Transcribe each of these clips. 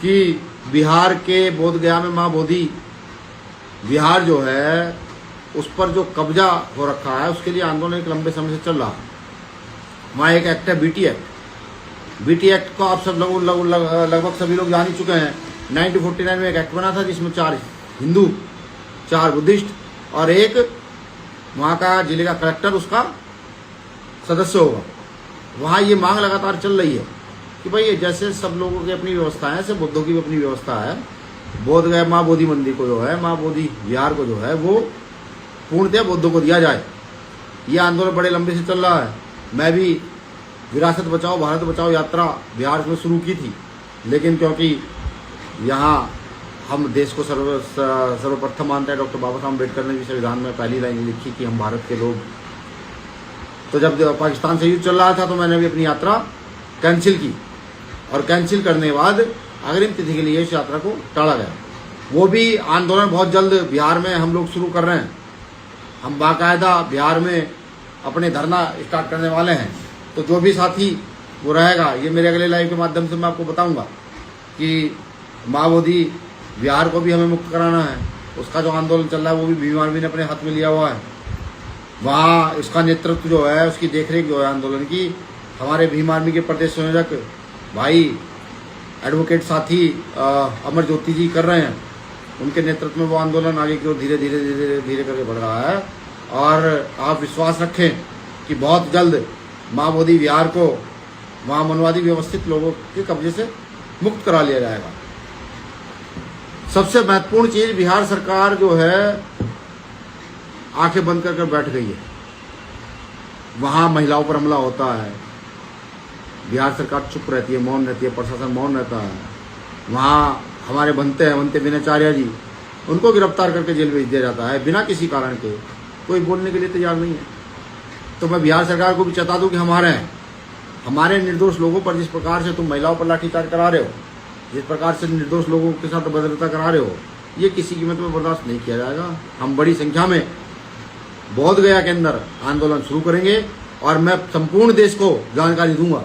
कि बिहार के बोधगया में माँ बोधी विहार जो है उस पर जो कब्जा हो रखा है, उसके लिए आंदोलन एक लंबे समय से चल रहा है। वहाँ एक एक्ट है बीटी एक्ट। बीटी एक्ट को आप सब लगभग सभी लोग जान ही चुके हैं। 1949 में एक एक्ट बना था जिसमें 4 हिंदू, 4 बुद्धिस्ट और एक वहाँ का जिले का कलेक्टर उसका सदस्य होगा। वहाँ ये मांग लगातार चल रही है कि भाई जैसे सब लोगों की अपनी व्यवस्था है, ऐसे बुद्धों की भी अपनी व्यवस्था है। बोधगया माँ बोधी मंदिर को जो है, माँ बोधी विहार को जो है वो पूर्णतः बौद्धों को दिया जाए। ये आंदोलन बड़े लंबे से चल रहा है। मैं भी विरासत बचाओ भारत बचाओ यात्रा बिहार में शुरू की थी, लेकिन क्योंकि यहाँ हम देश को सर्वप्रथम मानते हैं, डॉक्टर बाबा साहब अम्बेडकर ने भी संविधान में पहली लाइन लिखी कि हम भारत के लोग। तो जब पाकिस्तान से युद्ध चल रहा था तो मैंने भी अपनी यात्रा कैंसिल की, और कैंसिल करने के बाद अग्रिम तिथि के लिए इस यात्रा को टाला गया। वो भी आंदोलन बहुत जल्द बिहार में हम लोग शुरू कर रहे हैं। हम बाकायदा बिहार में अपने धरना स्टार्ट करने वाले हैं। तो जो भी साथी वो रहेगा, ये मेरे अगले लाइव के माध्यम से मैं आपको बताऊंगा कि माँ बोधी बिहार को भी हमें मुक्त कराना है। उसका जो आंदोलन चल रहा है वो भी भीम आर्मी ने अपने हाथ में लिया हुआ है। वहाँ उसका नेतृत्व जो है, उसकी देखरेख जो है आंदोलन की, हमारे भीम आर्मी के प्रदेश संयोजक भाई एडवोकेट साथी अमर ज्योति जी कर रहे हैं। उनके नेतृत्व में वो आंदोलन आगे की ओर धीरे धीरे धीरे धीरे करके बढ़ रहा है। और आप विश्वास रखें कि बहुत जल्द माँ बोधी विहार को वहाँ मनवादी व्यवस्थित लोगों के कब्जे से मुक्त करा लिया जाएगा। सबसे महत्वपूर्ण चीज, बिहार सरकार जो है आंखें बंद कर बैठ गई है। वहाँ महिलाओं पर हमला होता है, बिहार सरकार चुप रहती है, मौन रहती है, प्रशासन मौन रहता है। वहाँ हमारे बनते विनयचार्य जी, उनको गिरफ्तार करके जेल भेज दिया जाता है बिना किसी कारण के। कोई बोलने के लिए तैयार नहीं है। तो मैं बिहार सरकार को भी चेता दूं कि हमारे निर्दोष लोगों पर जिस प्रकार से तुम महिलाओं पर लाठीचार्ज करा रहे हो, जिस प्रकार से निर्दोष लोगों के साथ अभद्रता करा रहे हो, ये किसी कीमत में बर्दाश्त नहीं किया जाएगा। हम बड़ी संख्या में बोधगया के अंदर आंदोलन शुरू करेंगे और मैं संपूर्ण देश को जानकारी दूंगा।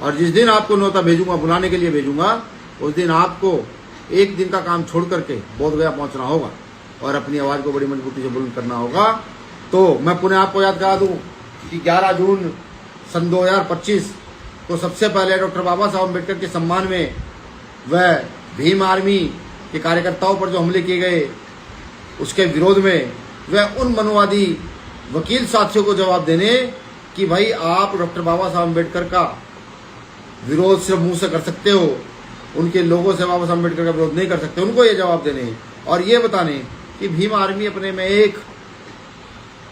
और जिस दिन आपको न्योता भेजूंगा, बुलाने के लिए भेजूंगा, उस दिन आपको एक दिन का काम छोड़ करके बोधगया पहुंचना होगा और अपनी आवाज को बड़ी मजबूती से बुलंद करना होगा। तो मैं पुनः आपको याद करा दूं कि 11 जून सन 2025 को सबसे पहले डॉक्टर बाबा साहब अम्बेडकर के सम्मान में वह भीम आर्मी के कार्यकर्ताओं पर जो हमले किए गए, उसके विरोध में वह उन मनोवादी वकील साथियों को जवाब देने कि भाई आप डॉक्टर बाबा साहब अम्बेडकर का विरोध सिर्फ मुंह से कर सकते हो, उनके लोगों से बाबा साहब अम्बेडकर का विरोध नहीं कर सकते। उनको ये जवाब देने और ये बताने कि भीम आर्मी अपने में एक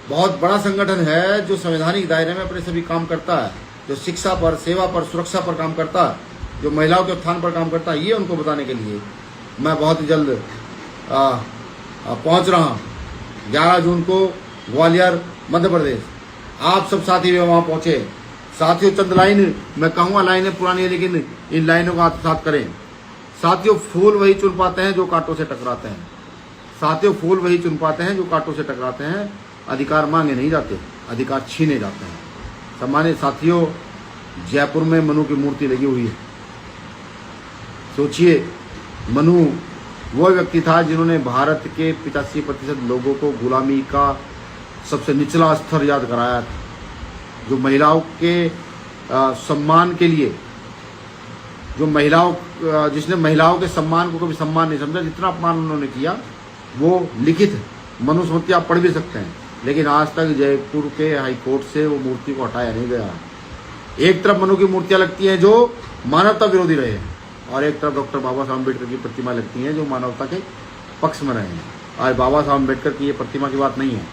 बहुत बड़ा संगठन है जो संवैधानिक दायरे में अपने सभी काम करता है, जो शिक्षा पर, सेवा पर, सुरक्षा पर काम करता है, जो महिलाओं के उत्थान पर काम करता है। ये उनको बताने के लिए मैं बहुत ही जल्द पहुंच रहा हूँ। 11 जून को ग्वालियर मध्य प्रदेश। आप सब साथी भी वहाँ पहुँचे। साथियों, चंद लाइन मैं कहूँगा, लाइनें पुरानी है लेकिन इन लाइनों को आत्मसात करें। साथियों, फूल वही चुन पाते हैं जो कांटों से टकराते हैं। साथियों, फूल वही चुन पाते हैं जो कांटों से टकराते हैं। अधिकार मांगे नहीं जाते, अधिकार छीने जाते हैं। सम्मानित साथियों, जयपुर में मनु की मूर्ति लगी हुई है। सोचिए, मनु वो व्यक्ति था जिन्होंने भारत के 85% लोगों को गुलामी का सबसे निचला स्तर याद कराया था, जो महिलाओं के सम्मान के लिए, जिसने महिलाओं के सम्मान को कभी सम्मान नहीं समझा, जितना अपमान उन्होंने किया वो लिखित मनुस्मृति आप पढ़ भी सकते हैं। लेकिन आज तक जयपुर के हाईकोर्ट से वो मूर्ति को हटाया नहीं गया। एक तरफ मनु की मूर्तियां लगती हैं जो मानवता विरोधी रहे हैं, और एक तरफ डॉक्टर बाबा साहब अम्बेडकर की प्रतिमा लगती हैं जो मानवता के पक्ष में रहे हैं। आज बाबा साहब अम्बेडकर की ये प्रतिमा की बात नहीं है,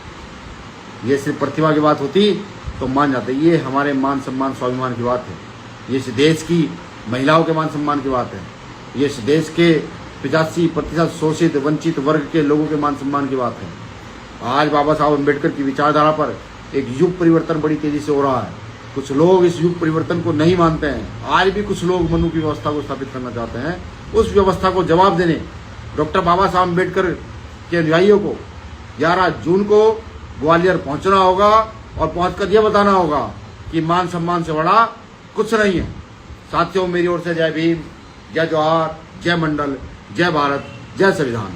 ये सिर्फ प्रतिमा की बात होती तो मान जाते। ये हमारे मान सम्मान स्वाभिमान की बात है। ये इस देश की महिलाओं के मान सम्मान की बात है। ये इस देश के 85% शोषित वंचित वर्ग के लोगों के मान सम्मान की बात है। आज बाबा साहब अम्बेडकर की विचारधारा पर एक युग परिवर्तन बड़ी तेजी से हो रहा है। कुछ लोग इस युग परिवर्तन को नहीं मानते हैं। आज भी कुछ लोग मनु की व्यवस्था को स्थापित करना चाहते हैं। उस व्यवस्था को जवाब देने डॉक्टर बाबा साहब अम्बेडकर के अनुयायियों को 11 जून को ग्वालियर पहुंचना होगा और पहुंचकर यह बताना होगा कि मान सम्मान से बड़ा कुछ नहीं है। साथियों, मेरी ओर से जय भीम, जय जवाहर, जय मंडल, जय भारत, जय संविधान।